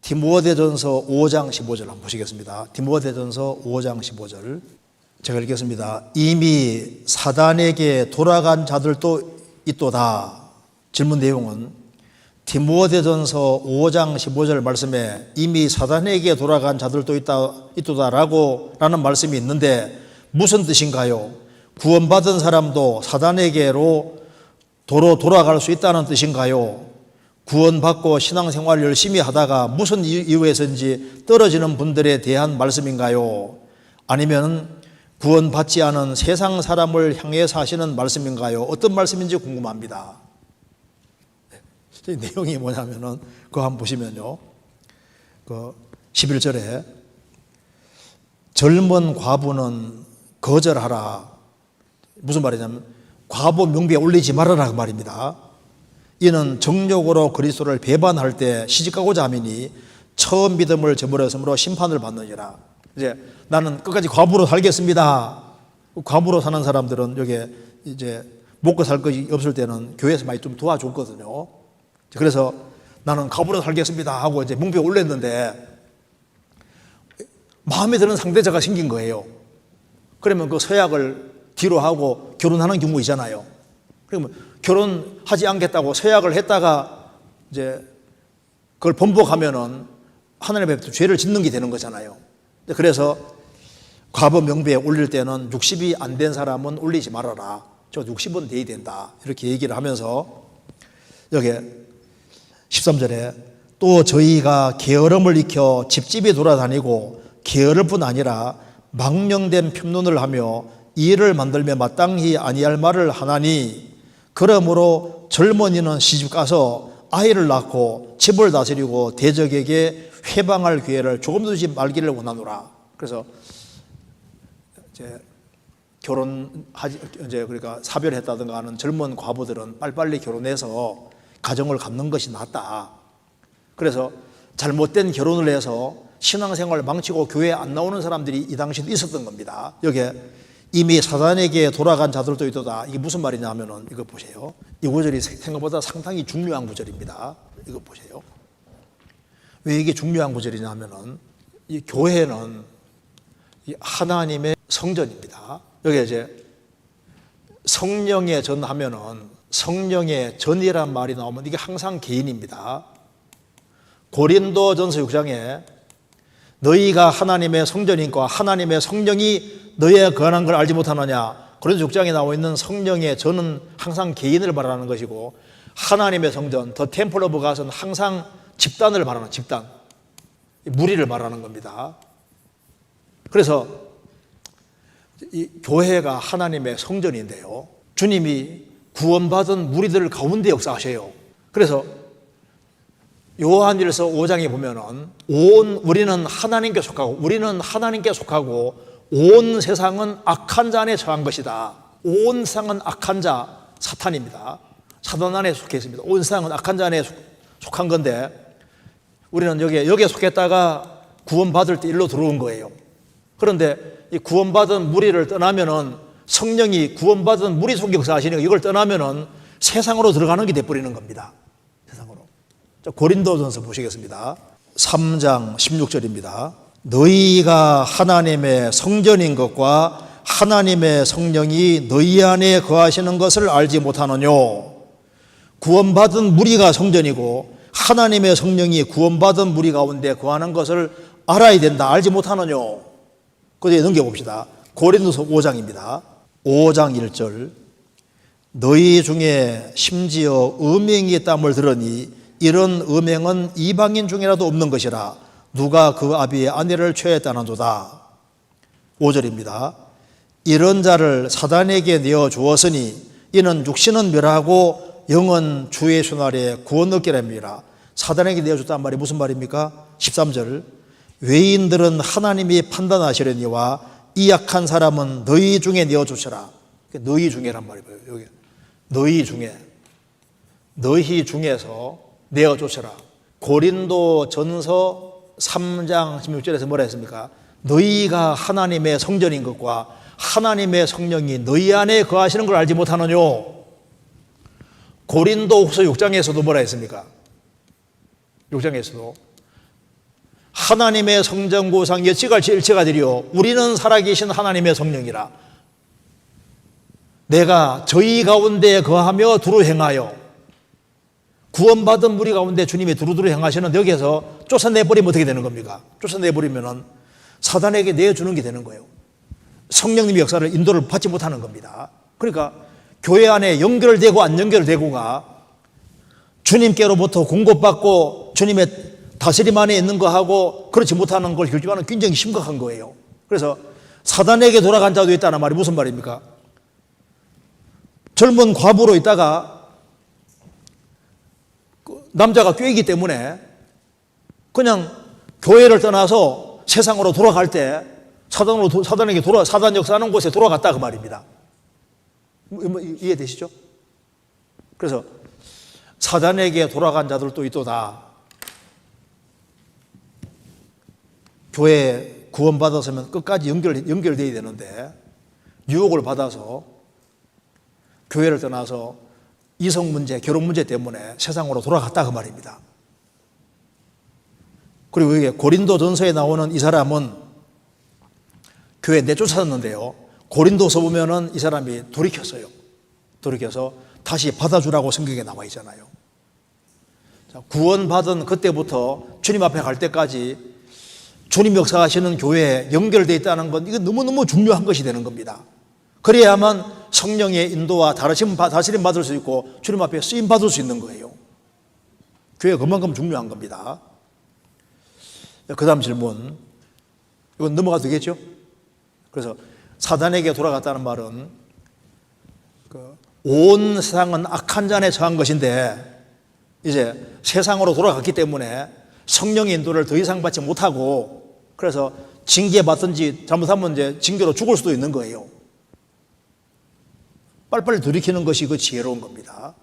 디모데전서 5장 15절 한번 보시겠습니다. 디모데전서 5장 15절 제가 읽겠습니다. 이미 사단에게 돌아간 자들도 있도다. 질문 내용은 디모데전서 5장 15절 말씀에 이미 사단에게 돌아간 자들도 있도다라고 라는 말씀이 있는데 무슨 뜻인가요? 구원받은 사람도 사단에게로 도로 돌아갈 수 있다는 뜻인가요? 구원받고 신앙생활을 열심히 하다가 무슨 이유에서인지 떨어지는 분들에 대한 말씀인가요? 아니면 구원받지 않은 세상 사람을 향해서 하시는 말씀인가요? 어떤 말씀인지 궁금합니다. 내용이 뭐냐면은 그거 한번 보시면요. 그 11절에 젊은 과부는 거절하라. 무슨 말이냐면 과부 명비에 올리지 말아라 그 말입니다. 이는 정욕으로 그리스도를 배반할 때 시집가고자 함이니 처음 믿음을 저버렸으므로 심판을 받느니라. 이제 나는 끝까지 과부로 살겠습니다. 과부로 사는 사람들은 여기 이제 먹고 살 것이 없을 때는 교회에서 많이 좀 도와줬거든요. 그래서 나는 과부로 살겠습니다 하고 이제 명비에 올렸는데 마음에 드는 상대자가 생긴 거예요. 그러면 그 서약을 뒤로 하고 결혼하는 경우 있잖아요. 그러면 결혼하지 않겠다고 서약을 했다가 이제 그걸 번복하면은 하나님 앞에 죄를 짓는 게 되는 거잖아요. 그래서 과부 명비에 올릴 때는 60이 안 된 사람은 올리지 말아라. 저 60은 돼야 된다. 이렇게 얘기를 하면서 여기 13절에 또 저희가 게으름을 익혀 집집이 돌아다니고 게으를 뿐 아니라 망령된 편론을 하며 이를 만들며 마땅히 아니할 말을 하나니 그러므로 젊은이는 시집가서 아이를 낳고 집을 다스리고 대적에게 회방할 기회를 조금도 주지 말기를 원하노라. 그래서 이제 결혼하지 이제 그러니까 사별했다든가 하는 젊은 과부들은 빨리빨리 결혼해서 가정을 갖는 것이 낫다. 그래서 잘못된 결혼을 해서 신앙생활을 망치고 교회에 안 나오는 사람들이 이 당시에도 있었던 겁니다. 여기에 이미 사단에게 돌아간 자들도 있도다. 이게 무슨 말이냐 하면은 이거 보세요. 이 구절이 생각보다 상당히 중요한 구절입니다. 이거 보세요. 왜 이게 중요한 구절이냐 하면은 이 교회는 이 하나님의 성전입니다. 여기 이제 성령의 전 하면은 성령의 전이란 말이 나오면 이게 항상 개인입니다. 고린도전서 6장에 너희가 하나님의 성전인과 하나님의 성령이 너희에 거하는 걸 알지 못하느냐. 고린도 6장에 나와 있는 성령의 전은 항상 개인을 말하는 것이고 하나님의 성전, 더 템플 오브 갓은 항상 집단을 말하는 집단, 무리를 말하는 겁니다. 그래서 이 교회가 하나님의 성전인데요. 주님이 구원받은 무리들 가운데 역사하셔요. 그래서 요한일서 5장에 보면은 우리는 하나님께 속하고 온 세상은 악한 자 안에 처한 것이다. 온 세상은 악한 자 사탄입니다. 사단 안에 속해 있습니다. 온 세상은 악한 자 안에 속한 건데 우리는 여기에 속했다가 구원받을 때 일로 들어온 거예요. 그런데 이 구원받은 무리를 떠나면은 성령이 구원받은 무리 속에 역사하시니까 이걸 떠나면은 세상으로 들어가는 게 돼버리는 겁니다. 세상으로. 고린도전서 보시겠습니다. 3장 16절입니다. 너희가 하나님의 성전인 것과 하나님의 성령이 너희 안에 거하시는 것을 알지 못하느냐. 구원받은 무리가 성전이고 하나님의 성령이 구원받은 무리 가운데 거하는 것을 알아야 된다. 알지 못하느냐. 그대로 넘겨봅시다. 고린도서 5장입니다. 5장 1절 너희 중에 심지어 음행이 있다을 들으니 이런 음행은 이방인 중이라도 없는 것이라 누가 그 아비의 아내를 취하였다는도다. 5절입니다. 이런 자를 사단에게 내어 주었으니 이는 육신은 멸하고 영은 주의 손아래 구원 얻게 합니다. 사단에게 내어줬단 말이 무슨 말입니까? 13절 외인들은 하나님이 판단하시려니와 이 약한 사람은 너희 중에 내어주시라. 너희 중에란 말이에요. 여기 너희 중에서 내어주시라. 고린도 전서 3장 16절에서 뭐라 했습니까? 너희가 하나님의 성전인 것과 하나님의 성령이 너희 안에 거하시는 걸 알지 못하느냐. 고린도 후서 6장에서도 뭐라 했습니까? 6장에서도 하나님의 성전구상 일체가 되리요 우리는 살아계신 하나님의 성령이라. 내가 저희 가운데 거하며 두루 행하여 구원받은 무리 가운데 주님이 두루두루 행하시는 여기에서 쫓아내버리면 어떻게 되는 겁니까? 쫓아내버리면 사단에게 내어주는 게 되는 거예요. 성령님의 역사를 인도를 받지 못하는 겁니다. 그러니까 교회 안에 연결되고 안 연결되고가 주님께로부터 공급받고 주님의 다스림 안에 있는 거하고 그렇지 못하는 걸 결정하는 굉장히 심각한 거예요. 그래서 사단에게 돌아간 자도 있다는 말이 무슨 말입니까? 젊은 과부로 있다가 남자가 꾀이기 때문에 그냥 교회를 떠나서 세상으로 돌아갈 때 사단 역사하는 곳에 돌아갔다 그 말입니다. 이해되시죠? 그래서 사단에게 돌아간 자들도 있도다. 교회에 구원받았으면 끝까지 연결되어야 되는데 유혹을 받아서 교회를 떠나서 이성 문제, 결혼 문제 때문에 세상으로 돌아갔다 그 말입니다. 그리고 이게 고린도전서에 나오는 이 사람은 교회 내쫓았는데요. 고린도서 보면은 이 사람이 돌이켰어요. 돌이켜서 다시 받아주라고 성경에 나와 있잖아요. 자, 구원받은 그때부터 주님 앞에 갈 때까지 주님 역사하시는 교회에 연결되어 있다는 건 이거 너무너무 중요한 것이 되는 겁니다. 그래야만 성령의 인도와 다스림 받을 수 있고 주님 앞에 쓰임 받을 수 있는 거예요. 교회가 그만큼 중요한 겁니다. 그 다음 질문. 이건 넘어가도 되겠죠? 그래서 사단에게 돌아갔다는 말은 온 세상은 악한 잔에 처한 것인데 이제 세상으로 돌아갔기 때문에 성령의 인도를 더 이상 받지 못하고 그래서 징계받든지 잘못하면 이제 징계로 죽을 수도 있는 거예요. 빨리빨리 돌이키는 것이 그 지혜로운 겁니다.